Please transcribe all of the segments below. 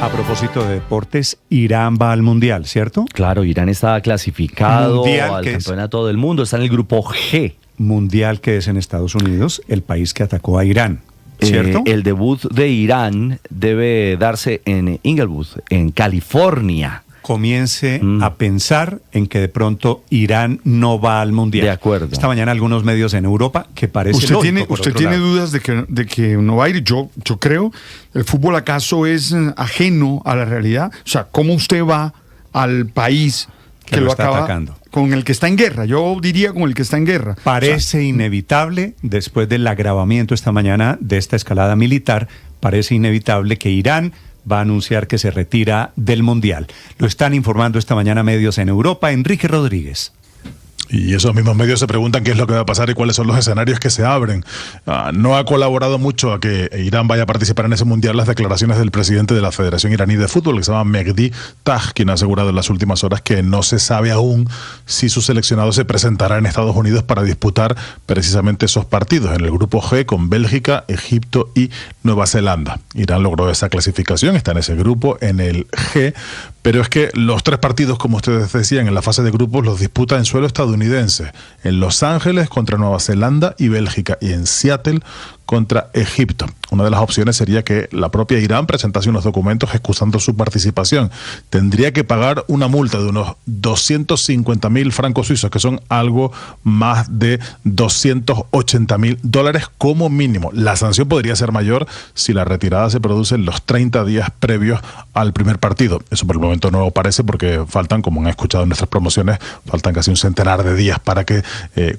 A propósito de deportes, Irán va al Mundial, ¿cierto? Claro, Irán está clasificado Mundial, al que es campeonato del mundo, está en el grupo G. Mundial, que es en Estados Unidos, el país que atacó a Irán, ¿cierto? El debut de Irán debe darse en Inglewood, en California. Comience a pensar en que de pronto Irán no va al Mundial. De acuerdo. Esta mañana algunos medios en Europa que parece lógico, ¿Usted tiene dudas de que no va a ir? Yo creo, ¿el fútbol acaso es ajeno a la realidad? O sea, ¿cómo usted va al país que lo está acaba atacando? Con el que está en guerra, yo diría con el que está en guerra. Parece inevitable, después del agravamiento esta mañana de esta escalada militar, parece inevitable que Irán va a anunciar que se retira del Mundial. Lo están informando esta mañana medios en Europa. Enrique Rodríguez. Y esos mismos medios se preguntan qué es lo que va a pasar y cuáles son los escenarios que se abren. No ha colaborado mucho a que Irán vaya a participar en ese mundial las declaraciones del presidente de la Federación Iraní de Fútbol, que se llama Mehdi Taj, quien ha asegurado en las últimas horas que no se sabe aún si su seleccionado se presentará en Estados Unidos para disputar precisamente esos partidos en el grupo G con Bélgica, Egipto y Nueva Zelanda. Irán logró esa clasificación, está en ese grupo, en el G, pero es que los 3 partidos, como ustedes decían, en la fase de grupos los disputa en suelo estadounidense, en Los Ángeles contra Nueva Zelanda y Bélgica, y en Seattle contra Egipto. Una de las opciones sería que la propia Irán presentase unos documentos excusando su participación. Tendría que pagar una multa de unos 250.000 francos suizos, que son algo más de $280.000 como mínimo. La sanción podría ser mayor si la retirada se produce en los 30 días previos al primer partido. Eso por el momento no parece, porque faltan, como han escuchado en nuestras promociones, faltan casi un centenar de días para que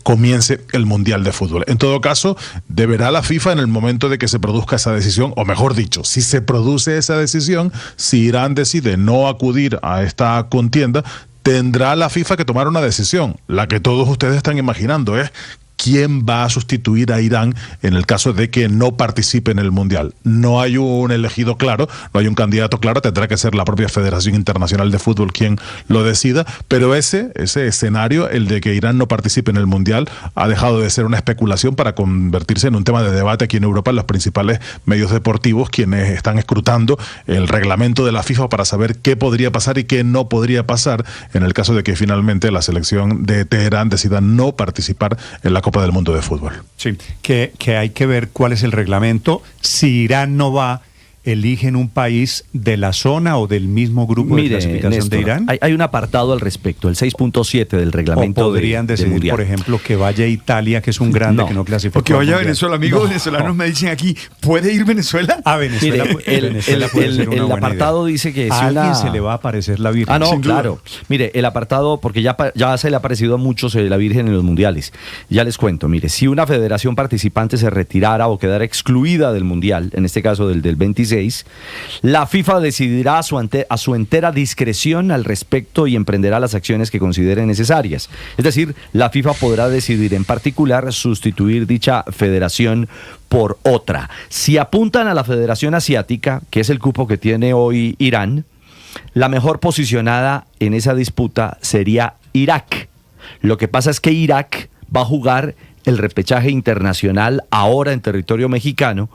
comience el Mundial de Fútbol. En todo caso, deberá la FIFA, en el momento de que se produzca esa decisión, o mejor dicho, si se produce esa decisión, si Irán decide no acudir a esta contienda, tendrá la FIFA que tomar una decisión. La que todos ustedes están imaginando es: ¿quién va a sustituir a Irán en el caso de que no participe en el Mundial? No hay un elegido claro, no hay un candidato claro, tendrá que ser la propia Federación Internacional de Fútbol quien lo decida, pero ese escenario, el de que Irán no participe en el Mundial, ha dejado de ser una especulación para convertirse en un tema de debate aquí en Europa, en los principales medios deportivos, quienes están escrutando el reglamento de la FIFA para saber qué podría pasar y qué no podría pasar en el caso de que finalmente la selección de Teherán decida no participar en la Copa del Mundo de Fútbol. Sí, que hay que ver cuál es el reglamento. Si Irán no va, eligen un país de la zona o del mismo grupo de clasificación, Néstor, de Irán. Hay un apartado al respecto, el 6.7 del reglamento. O podrían decidir, por ejemplo, que vaya Italia, que es un grande que no clasificó. O que vaya a Venezuela. Amigos venezolanos me dicen aquí, ¿puede ir Venezuela? A Venezuela. Mire, Venezuela puede ser una el buena apartado idea. dice que a alguien se le va a aparecer la Virgen. Ah, no, sin duda. claro. Mire, el apartado, porque ya se le ha aparecido a muchos la Virgen en los mundiales. Ya les cuento, mire, si una federación participante se retirara o quedara excluida del mundial, en este caso del 26, la FIFA decidirá a su entera discreción al respecto y emprenderá las acciones que considere necesarias. Es decir, la FIFA podrá decidir en particular sustituir dicha federación por otra. Si apuntan a la Federación Asiática, que es el cupo que tiene hoy Irán, la mejor posicionada en esa disputa sería Irak. Lo que pasa es que Irak va a jugar el repechaje internacional ahora en territorio mexicano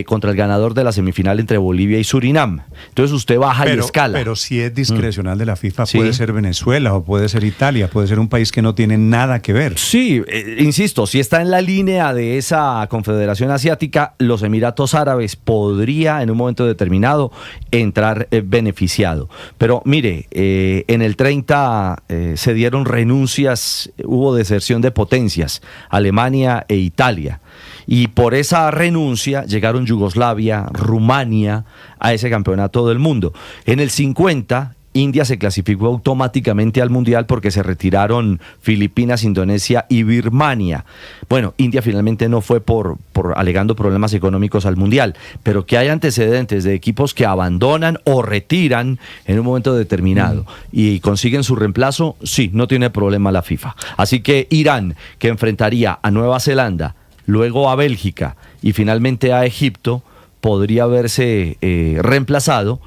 contra el ganador de la semifinal entre Bolivia y Surinam. Entonces usted baja y escala. Pero si es discrecional de la FIFA, Sí. puede ser Venezuela o puede ser Italia, puede ser un país que no tiene nada que ver. Sí, insisto, si está en la línea de esa Confederación Asiática, los Emiratos Árabes podría en un momento determinado entrar beneficiado. Pero mire, en el 30 se dieron renuncias, hubo deserción de potencias, Alemania e Italia. Y por esa renuncia llegaron Yugoslavia, Rumania a ese campeonato del mundo. En el 50, India se clasificó automáticamente al Mundial porque se retiraron Filipinas, Indonesia y Birmania. Bueno, India finalmente no fue por alegando problemas económicos al Mundial, pero que hay antecedentes de equipos que abandonan o retiran en un momento determinado y consiguen su reemplazo, sí, no tiene problema la FIFA. Así que Irán, que enfrentaría a Nueva Zelanda, luego a Bélgica y finalmente a Egipto, podría verse reemplazado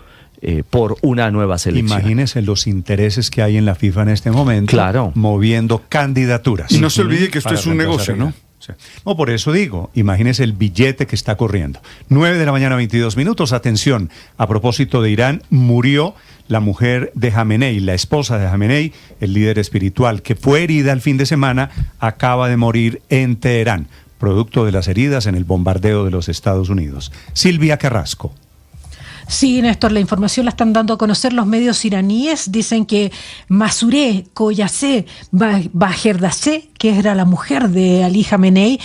por una nueva selección. Imagínense los intereses que hay en la FIFA en este momento, Claro. moviendo candidaturas. Y no se olvide que esto para es un reemplazar negocio, a ¿no? Irán. Sí. No, por eso digo, imagínese el billete que está corriendo. 9:22 a.m. Atención, a propósito de Irán, murió la mujer de Jamenei, la esposa de Jamenei, el líder espiritual, que fue herida el fin de semana, acaba de morir en Teherán, producto de las heridas en el bombardeo de los Estados Unidos. Silvia Carrasco. Sí, Néstor, la información la están dando a conocer los medios iraníes. Dicen que Masureh Koyaseh Baherdaseh, que era la mujer de Ali Jamenei,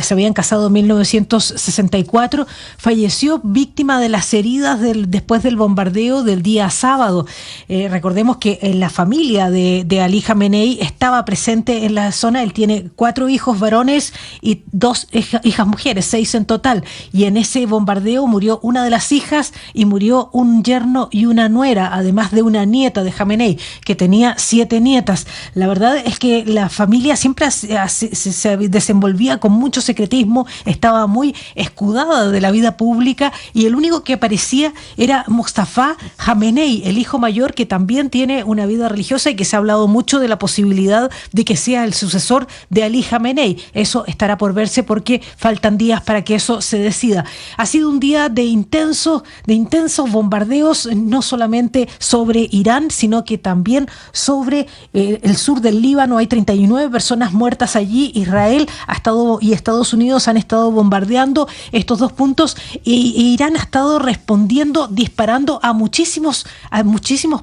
se habían casado en 1964, falleció víctima de las heridas después del bombardeo del día sábado. Recordemos que la familia de Ali Jamenei estaba presente en la zona. Él tiene 4 hijos varones y 2 hijas mujeres, 6 en total. Y en ese bombardeo murió una de las hijas y murió un yerno y una nuera, además de una nieta de Jamenei, que tenía 7 nietas. La verdad es que la familia siempre se desenvolvía con mucho secretismo, estaba muy escudada de la vida pública, y el único que aparecía era Mustafa Jamenei, el hijo mayor, que también tiene una vida religiosa y que se ha hablado mucho de la posibilidad de que sea el sucesor de Ali Jamenei. Eso estará por verse porque faltan días para que eso se decida. Ha sido un día de intensos bombardeos, no solamente sobre Irán, sino que también sobre el sur del Líbano. Hay 39 personas muertas allí. Israel y Estados Unidos han estado bombardeando estos 2 puntos, y Irán ha estado respondiendo, disparando a muchísimos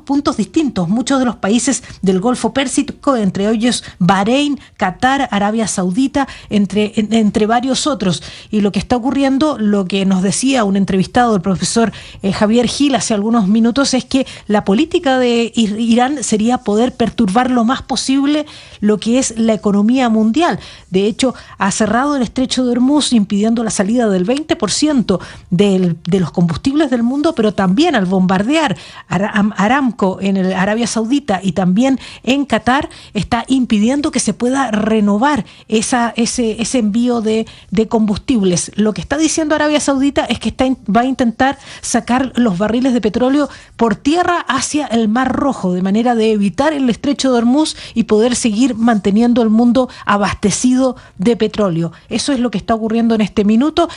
puntos distintos. Muchos de los países del Golfo Pérsico, entre ellos Bahrein, Qatar, Arabia Saudita, entre varios otros. Y lo que está ocurriendo, lo que nos decía un entrevistado, el profesor Javier Gil, hace algunos minutos, es que la política de Irán sería poder perturbar lo más posible lo que es la economía mundial. De hecho, ha cerrado el estrecho de Hormuz, impidiendo la salida del 20% de los combustibles del mundo, pero también al bombardear Aramco en Arabia Saudita y también en Qatar, está impidiendo que se pueda renovar ese envío de combustibles. Lo que está diciendo Arabia Saudita es que va a intentar sacar los barriles de petróleo por tierra hacia el Mar Rojo, de manera de evitar el estrecho de Hormuz y poder seguir manteniendo el mundo abastecido de petróleo. Eso es lo que está ocurriendo en este minuto.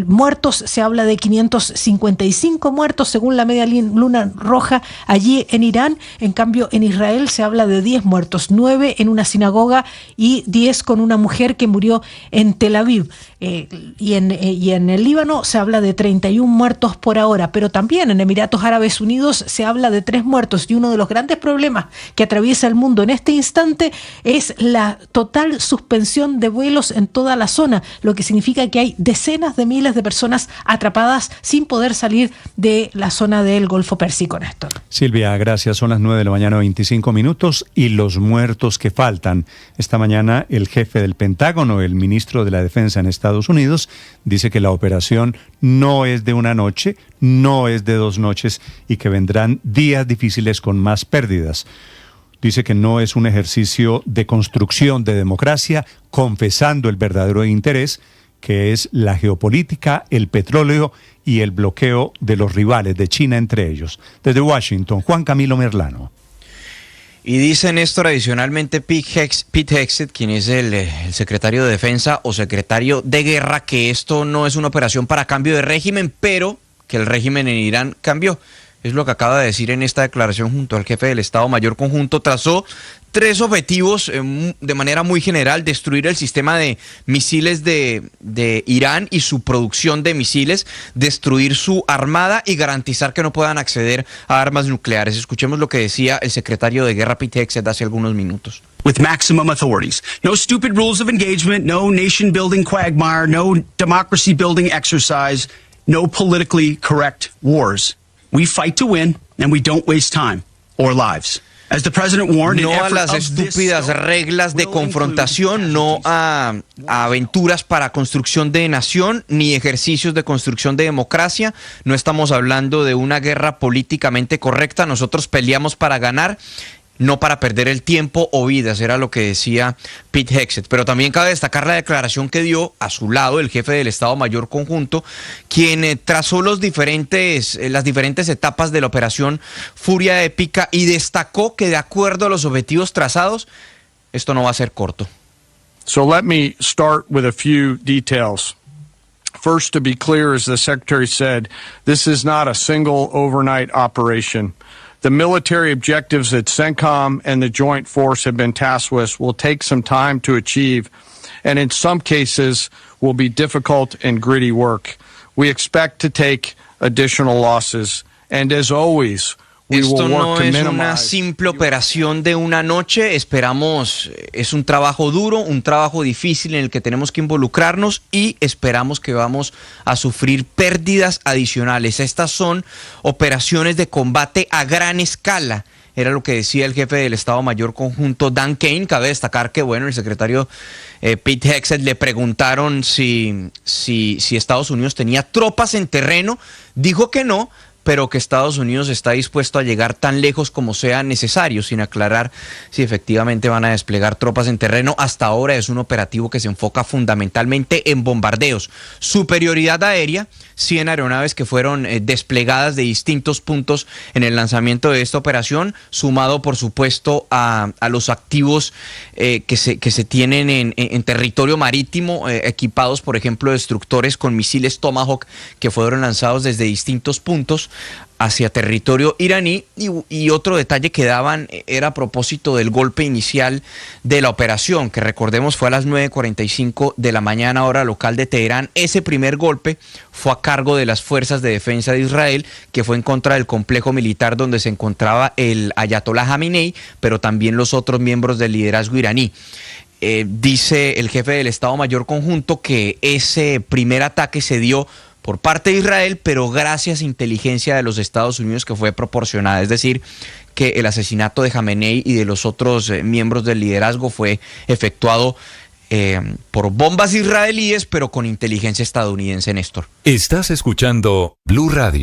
Muertos, se habla de 555 muertos según la Media Luna Roja allí en Irán. En cambio, en Israel se habla de 10 muertos, 9 en una sinagoga y 10 con una mujer que murió en Tel Aviv. Y en el Líbano se habla de 31 muertos por ahora, pero también en Emiratos Árabes Unidos se habla de 3 muertos, y uno de los grandes problemas que atraviesa el mundo en este instante es la total suspensión de vuelos en toda la zona, lo que significa que hay decenas de miles de personas atrapadas sin poder salir de la zona del Golfo Pérsico, Néstor. Silvia, gracias. Son las 9:25 y los muertos que faltan. Esta mañana el jefe del Pentágono, el ministro de la Defensa en Estados Unidos, dice que la operación no es de una noche, no es de 2 noches, y que vendrán días difíciles con más pérdidas. Dice que no es un ejercicio de construcción de democracia, confesando el verdadero interés, que es la geopolítica, el petróleo y el bloqueo de los rivales de China entre ellos. Desde Washington, Juan Camilo Merlano. Y dice Néstor, adicionalmente, Pete Hegseth, quien es el secretario de Defensa o secretario de Guerra, que esto no es una operación para cambio de régimen, pero que el régimen en Irán cambió. Es lo que acaba de decir en esta declaración junto al jefe del Estado Mayor Conjunto. Trazó 3 objetivos de manera muy general: destruir el sistema de misiles de Irán y su producción de misiles, destruir su armada y garantizar que no puedan acceder a armas nucleares. Escuchemos lo que decía el secretario de Guerra Pete Hegseth hace algunos minutos. With maximum authorities. No stupid rules of engagement, no nation-building quagmire, no democracy-building exercise, no politically correct wars. We fight to win, and we don't waste time or lives. As the president warned, no a las estúpidas reglas de confrontación, no a aventuras para construcción de nación, ni ejercicios de construcción de democracia. No estamos hablando de una guerra políticamente correcta. Nosotros peleamos para ganar, no para perder el tiempo o vidas, era lo que decía Pete Hegseth. Pero también cabe destacar la declaración que dio a su lado el jefe del Estado Mayor Conjunto, quien trazó las diferentes etapas de la operación Furia Épica y destacó que, de acuerdo a los objetivos trazados, esto no va a ser corto. So let me start with a few details. First, to be clear, as the Secretary said, this is not a single overnight operation. The military objectives that CENTCOM and the Joint Force have been tasked with will take some time to achieve, and in some cases will be difficult and gritty work. We expect to take additional losses, and as always, esto no es una simple operación de una noche, esperamos, es un trabajo duro, un trabajo difícil en el que tenemos que involucrarnos y esperamos que vamos a sufrir pérdidas adicionales. Estas son operaciones de combate a gran escala. Era lo que decía el jefe del Estado Mayor Conjunto, Dan Kane. Cabe destacar que, bueno, el secretario Pete Hegseth le preguntaron si Estados Unidos tenía tropas en terreno. Dijo que no, pero que Estados Unidos está dispuesto a llegar tan lejos como sea necesario, sin aclarar si efectivamente van a desplegar tropas en terreno. Hasta ahora es un operativo que se enfoca fundamentalmente en bombardeos. Superioridad aérea, 100 aeronaves que fueron desplegadas de distintos puntos en el lanzamiento de esta operación, sumado por supuesto a los activos que se tienen en territorio marítimo, equipados por ejemplo destructores con misiles Tomahawk que fueron lanzados desde distintos puntos hacia territorio iraní. Y otro detalle que daban era a propósito del golpe inicial de la operación, que recordemos fue a las 9:45 de la mañana hora local de Teherán. Ese primer golpe fue a cargo de las Fuerzas de Defensa de Israel, que fue en contra del complejo militar donde se encontraba el Ayatollah Khamenei, pero también los otros miembros del liderazgo iraní. Dice el jefe del Estado Mayor Conjunto que ese primer ataque se dio por parte de Israel, pero gracias a inteligencia de los Estados Unidos que fue proporcionada. Es decir, que el asesinato de Khamenei y de los otros miembros del liderazgo fue efectuado por bombas israelíes, pero con inteligencia estadounidense, Néstor. Estás escuchando Blue Radio.